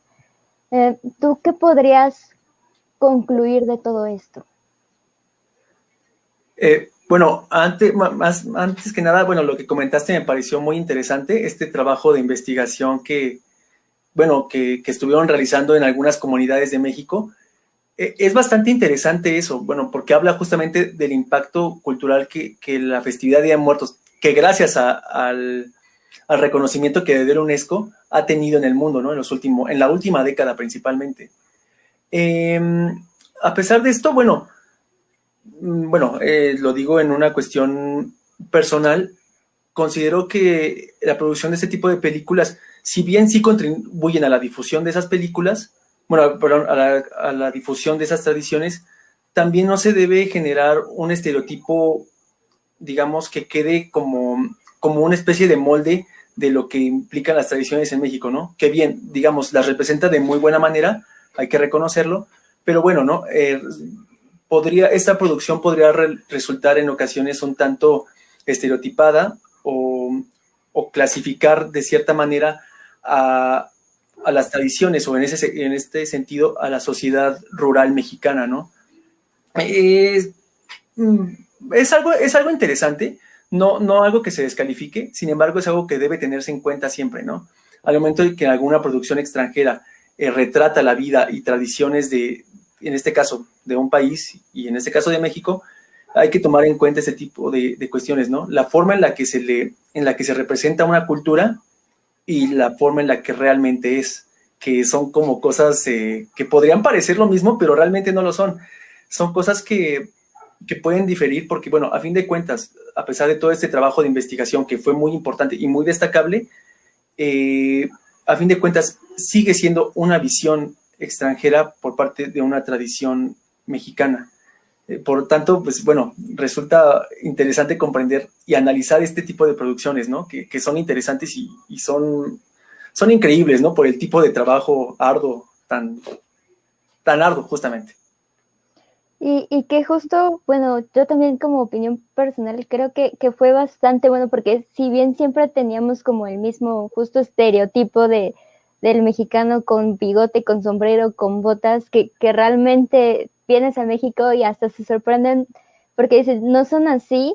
¿Tú qué podrías concluir de todo esto? Bueno, antes que nada, bueno, lo que comentaste me pareció muy interesante, este trabajo de investigación que estuvieron realizando en algunas comunidades de México. Es bastante interesante eso, bueno, porque habla justamente del impacto cultural que la festividad de Día de Muertos, que gracias al reconocimiento que dio la UNESCO, ha tenido en el mundo, ¿no? En la última década principalmente. Eh, a pesar de esto, lo digo en una cuestión personal, considero que la producción de este tipo de películas, si bien sí contribuyen a la difusión de esas películas, perdón, a la difusión de esas tradiciones, también no se debe generar un estereotipo, digamos, que quede como una especie de molde de lo que implican las tradiciones en México, ¿no? Que bien, digamos, las representa de muy buena manera, hay que reconocerlo, pero bueno, ¿no? Esta producción podría resultar en ocasiones un tanto estereotipada o clasificar de cierta manera a las tradiciones o en este sentido a la sociedad rural mexicana, ¿no? Es algo interesante, no algo que se descalifique, sin embargo es algo que debe tenerse en cuenta siempre, ¿no? Al momento de que alguna producción extranjera retrata la vida y tradiciones en este caso, de un país y en este caso de México, hay que tomar en cuenta ese tipo de cuestiones, ¿no? La forma en la que se representa una cultura y la forma en la que realmente es, que son como cosas que podrían parecer lo mismo, pero realmente no lo son. Son cosas que pueden diferir porque, bueno, a fin de cuentas, a pesar de todo este trabajo de investigación que fue muy importante y muy destacable, a fin de cuentas sigue siendo una visión extranjera por parte de una tradición mexicana. Por lo tanto, pues bueno, resulta interesante comprender y analizar este tipo de producciones, ¿no? Que son interesantes y son increíbles, ¿no? Por el tipo de trabajo arduo, tan arduo, justamente. Y que justo, bueno, yo también como opinión personal creo que fue bastante bueno porque si bien siempre teníamos como el mismo justo estereotipo del mexicano con bigote, con sombrero, con botas, que realmente vienes a México y hasta se sorprenden porque dices, no son así,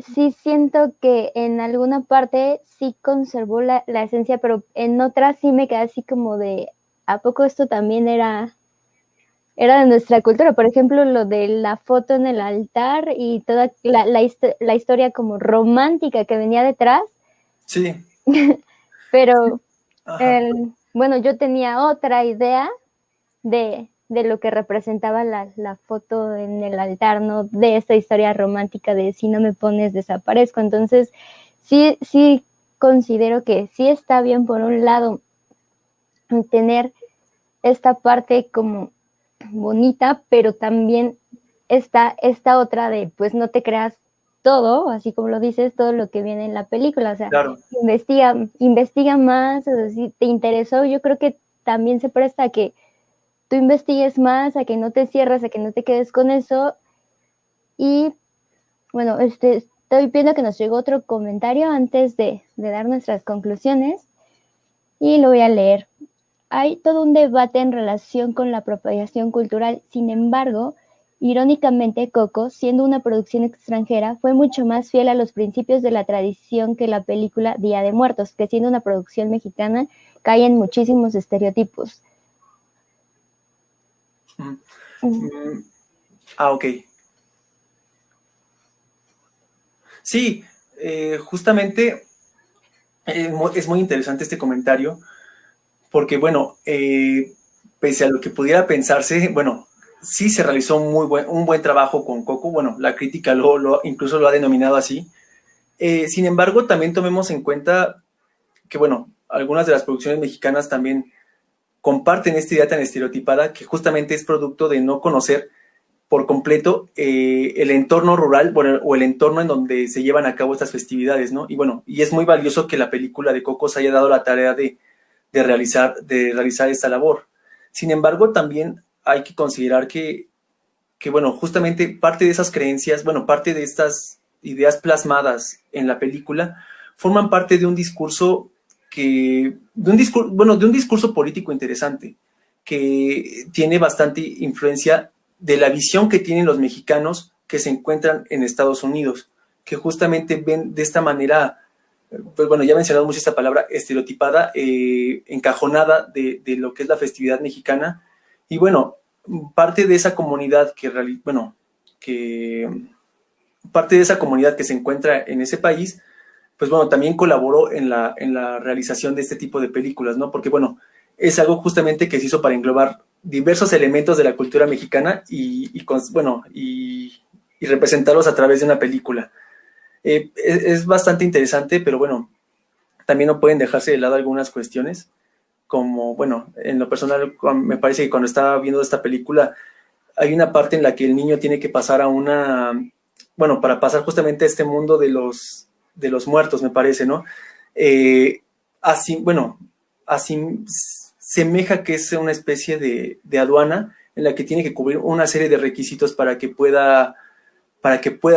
Sí siento que en alguna parte sí conservó la esencia, pero en otras sí me quedé así como de, ¿a poco esto también era de nuestra cultura? Por ejemplo, lo de la foto en el altar y toda la historia como romántica que venía detrás, Sí, pero ajá, bueno, yo tenía otra idea de lo que representaba la foto en el altar, ¿no? De esta historia romántica de si no me pones desaparezco. Entonces, sí considero que sí está bien por un lado tener esta parte como bonita, pero también está esta otra de pues no te creas todo, así como lo dices, todo lo que viene en la película, o sea, claro. investiga más, o sea, si te interesó, yo creo que también se presta a que tú investigues más, a que no te cierres, a que no te quedes con eso. Y bueno, estoy viendo que nos llegó otro comentario antes de dar nuestras conclusiones y lo voy a leer. Hay todo un debate en relación con la apropiación cultural, sin embargo, irónicamente, Coco, siendo una producción extranjera, fue mucho más fiel a los principios de la tradición que la película Día de Muertos, que siendo una producción mexicana, cae en muchísimos estereotipos. Mm, Mm. mm, ok. Sí, justamente es muy interesante este comentario porque, bueno, pese a lo que pudiera pensarse, bueno, sí se realizó un buen trabajo con Coco, bueno, la crítica incluso lo ha denominado así. Sin embargo, también tomemos en cuenta que, bueno, algunas de las producciones mexicanas también comparten esta idea tan estereotipada que justamente es producto de no conocer por completo el entorno rural, bueno, o el entorno en donde se llevan a cabo estas festividades, ¿no? Y bueno, y es muy valioso que la película de Coco se haya dado la tarea de realizar esta labor. Sin embargo, también hay que considerar que, bueno, justamente parte de esas creencias, bueno, parte de estas ideas plasmadas en la película forman parte de un discurso bueno, de un discurso político interesante que tiene bastante influencia de la visión que tienen los mexicanos que se encuentran en Estados Unidos, que justamente ven de esta manera, pues bueno, ya he mencionado mucho esta palabra, estereotipada, encajonada de lo que es la festividad mexicana. Y bueno, parte de esa comunidad que parte de esa comunidad que se encuentra en ese país, pues bueno, también colaboró en la realización de este tipo de películas, ¿no? Porque bueno, es algo justamente que se hizo para englobar diversos elementos de la cultura mexicana y representarlos a través de una película. Es bastante interesante, pero bueno, también no pueden dejarse de lado algunas cuestiones, como, bueno, en lo personal me parece que cuando estaba viendo esta película hay una parte en la que el niño tiene que pasar bueno, para pasar justamente a este mundo de los muertos, me parece, ¿no? Así, bueno, así semeja que es una especie de aduana en la que tiene que cubrir una serie de requisitos para que pueda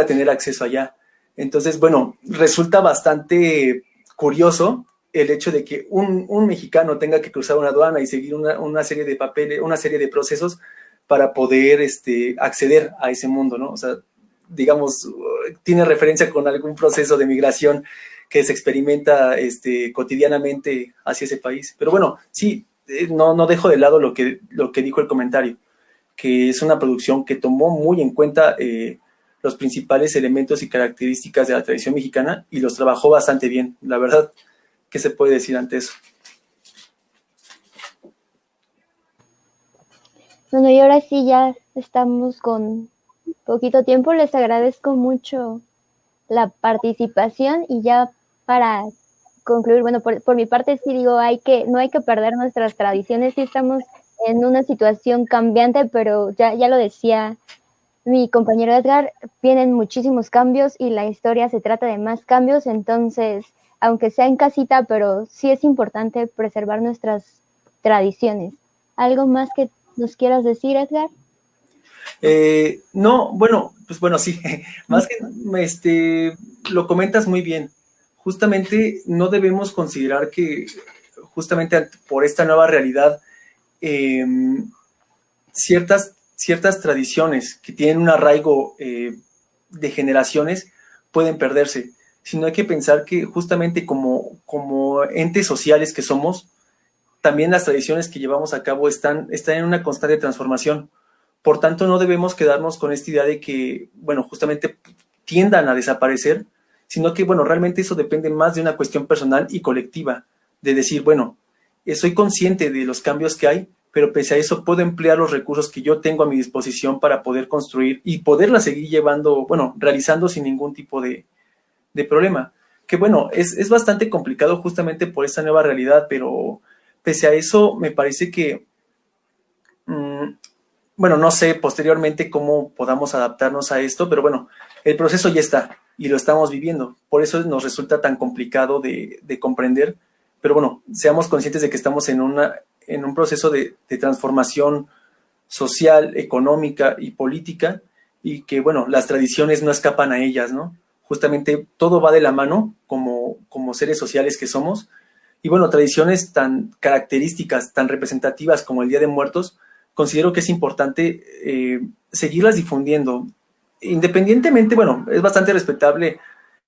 tener acceso allá. Entonces, bueno, resulta bastante curioso el hecho de que un mexicano tenga que cruzar una aduana y seguir una serie de papeles, una serie de procesos para poder acceder a ese mundo, ¿no? O sea, digamos, tiene referencia con algún proceso de migración que se experimenta cotidianamente hacia ese país. Pero bueno, sí, no dejo de lado lo que dijo el comentario, que es una producción que tomó muy en cuenta los principales elementos y características de la tradición mexicana y los trabajó bastante bien. La verdad, ¿qué se puede decir ante eso? Bueno, y ahora sí ya estamos con poquito tiempo. Les agradezco mucho la participación y ya para concluir, bueno, por mi parte sí digo, no hay que perder nuestras tradiciones, sí estamos en una situación cambiante, pero ya lo decía mi compañero Edgar, vienen muchísimos cambios y la historia se trata de más cambios, entonces, aunque sea en casita, pero sí es importante preservar nuestras tradiciones. ¿Algo más que nos quieras decir, Edgar? No, bueno, pues bueno, sí, más que lo comentas muy bien. Justamente no debemos considerar que justamente por esta nueva realidad eh, ciertas tradiciones que tienen un arraigo de generaciones pueden perderse, sino hay que pensar que justamente como entes sociales que somos, también las tradiciones que llevamos a cabo están en una constante transformación. Por tanto, no debemos quedarnos con esta idea de que, bueno, justamente tiendan a desaparecer, sino que, bueno, realmente eso depende más de una cuestión personal y colectiva, de decir, bueno, soy consciente de los cambios que hay, pero pese a eso puedo emplear los recursos que yo tengo a mi disposición para poder construir y poderla seguir llevando, bueno, realizando sin ningún tipo de problema. Que bueno, es bastante complicado justamente por esta nueva realidad, pero pese a eso me parece que, bueno, no sé posteriormente cómo podamos adaptarnos a esto, pero bueno, el proceso ya está y lo estamos viviendo. Por eso nos resulta tan complicado de comprender, pero bueno, seamos conscientes de que estamos en un proceso de transformación social, económica y política, y que, bueno, las tradiciones no escapan a ellas, ¿no? Justamente todo va de la mano como seres sociales que somos, y bueno, tradiciones tan características, tan representativas como el Día de Muertos, considero que es importante seguirlas difundiendo. Independientemente, bueno, es bastante respetable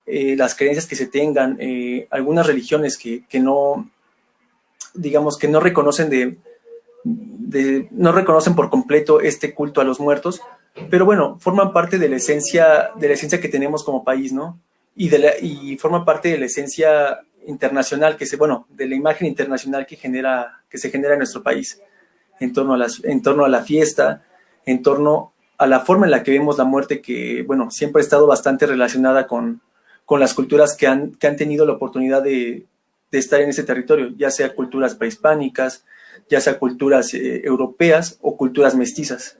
las creencias que se tengan, algunas religiones que no, digamos, que no reconocen no reconocen por completo este culto a los muertos, pero bueno, forman parte de la esencia que tenemos como país, ¿no? Y forman parte de la esencia internacional bueno, de la imagen internacional que se genera en nuestro país, en torno a la fiesta, en torno a la forma en la que vemos la muerte, que bueno, siempre ha estado bastante relacionada con las culturas que han tenido la oportunidad de estar en ese territorio, ya sea culturas prehispánicas, ya sea culturas europeas o culturas mestizas.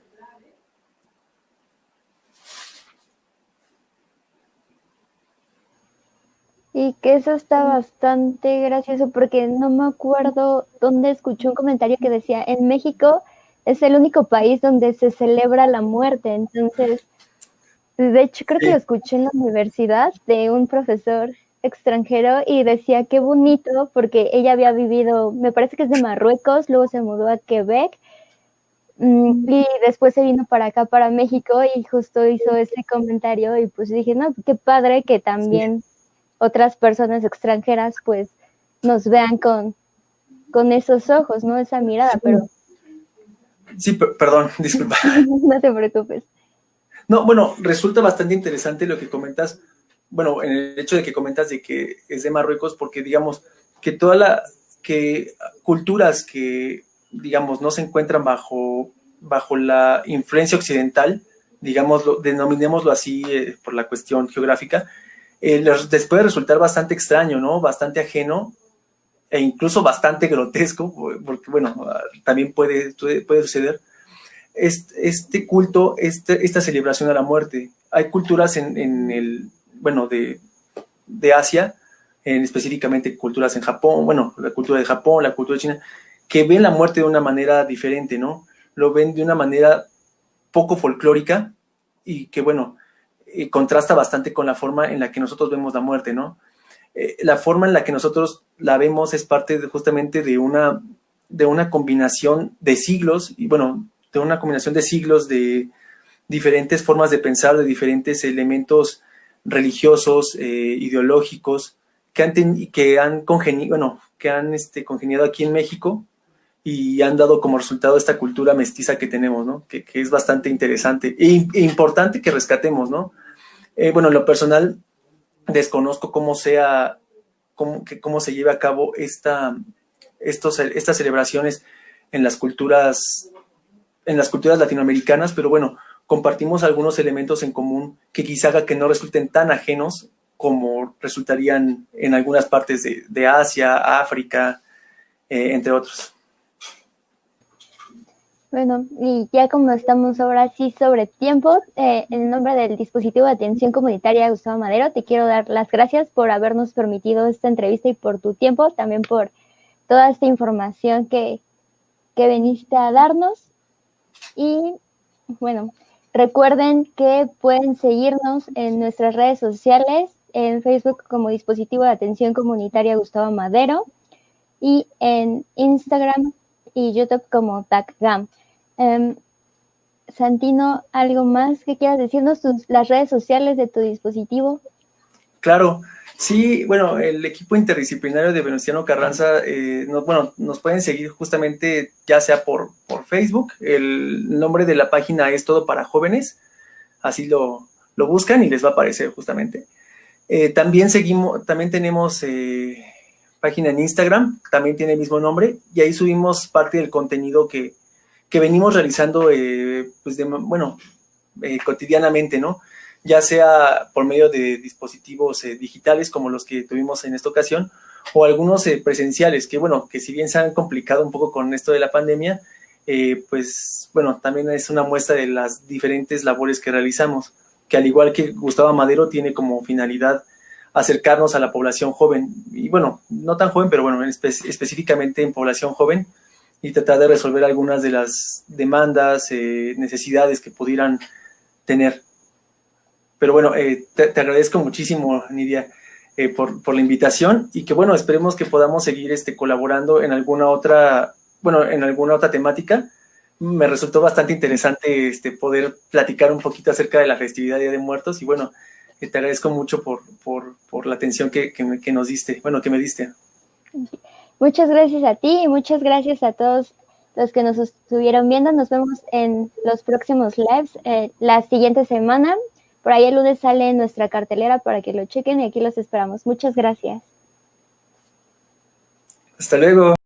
Y que eso está bastante gracioso porque no me acuerdo dónde escuché un comentario que decía, en México es el único país donde se celebra la muerte. Entonces, de hecho creo que lo Sí, escuché en la universidad de un profesor extranjero y decía qué bonito porque ella había vivido, me parece que es de Marruecos, luego se mudó a Quebec y después se vino para acá, para México y justo hizo ese comentario y pues dije, no, qué padre que sí, también otras personas extranjeras pues nos vean con esos ojos, ¿no? Esa mirada, pero sí, perdón, disculpa. no te preocupes. No, bueno, resulta bastante interesante lo que comentas, bueno, en el hecho de que comentas de que es de Marruecos, porque digamos que que culturas que, digamos, no se encuentran bajo la influencia occidental, digámoslo, denominémoslo así por la cuestión geográfica, les puede resultar bastante extraño, ¿no? Bastante ajeno e incluso bastante grotesco, porque bueno, también puede suceder este culto, esta celebración a la muerte. Hay culturas bueno, de Asia, específicamente culturas en Japón, bueno, la cultura de Japón, la cultura de China, que ven la muerte de una manera diferente, ¿no? Lo ven de una manera poco folclórica y que, bueno, contrasta bastante con la forma en la que nosotros vemos la muerte, ¿no? La forma en la que nosotros la vemos es parte justamente de una combinación de siglos, y bueno, de una combinación de siglos de diferentes formas de pensar, de diferentes elementos religiosos, ideológicos, que han congeniado, bueno, que han congeniado aquí en México y han dado como resultado esta cultura mestiza que tenemos, ¿no? Que es bastante interesante e importante que rescatemos, ¿no? Bueno, en lo personal, desconozco cómo se lleva a cabo estas celebraciones en en las culturas latinoamericanas, pero bueno, compartimos algunos elementos en común que quizá haga que no resulten tan ajenos como resultarían en algunas partes de Asia, África, entre otros. Bueno, y ya como estamos ahora sí sobre tiempo, en nombre del dispositivo de atención comunitaria Gustavo Madero, te quiero dar las gracias por habernos permitido esta entrevista y por tu tiempo, también por toda esta información que viniste a darnos. Y bueno, recuerden que pueden seguirnos en nuestras redes sociales, en Facebook como dispositivo de atención comunitaria Gustavo Madero y en Instagram y YouTube como TACGAM. Santino, ¿algo más que quieras decirnos? Las redes sociales de tu dispositivo. Claro, sí, bueno, el equipo interdisciplinario de Venustiano Carranza, nos pueden seguir justamente ya sea por Facebook, el nombre de la página es Todo para Jóvenes, así lo buscan y les va a aparecer justamente. También tenemos página en Instagram, también tiene el mismo nombre, y ahí subimos parte del contenido que venimos realizando, cotidianamente, ¿no? Ya sea por medio de dispositivos digitales como los que tuvimos en esta ocasión, o algunos presenciales, que si bien se han complicado un poco con esto de la pandemia, también es una muestra de las diferentes labores que realizamos, que al igual que Gustavo Madero tiene como finalidad acercarnos a la población joven, y bueno, no tan joven, pero bueno, específicamente en población joven, y tratar de resolver algunas de las demandas, necesidades que pudieran tener. Pero bueno, te agradezco muchísimo, Nidia, por la invitación, y que bueno, esperemos que podamos seguir colaborando en alguna otra temática. Me resultó bastante interesante poder platicar un poquito acerca de la festividad de Día de Muertos, y bueno, te agradezco mucho por la atención que nos diste, que me diste. Muchas gracias a ti y muchas gracias a todos los que nos estuvieron viendo. Nos vemos en los próximos lives la siguiente semana. Por ahí el lunes sale nuestra cartelera para que lo chequen y aquí los esperamos. Muchas gracias. Hasta luego.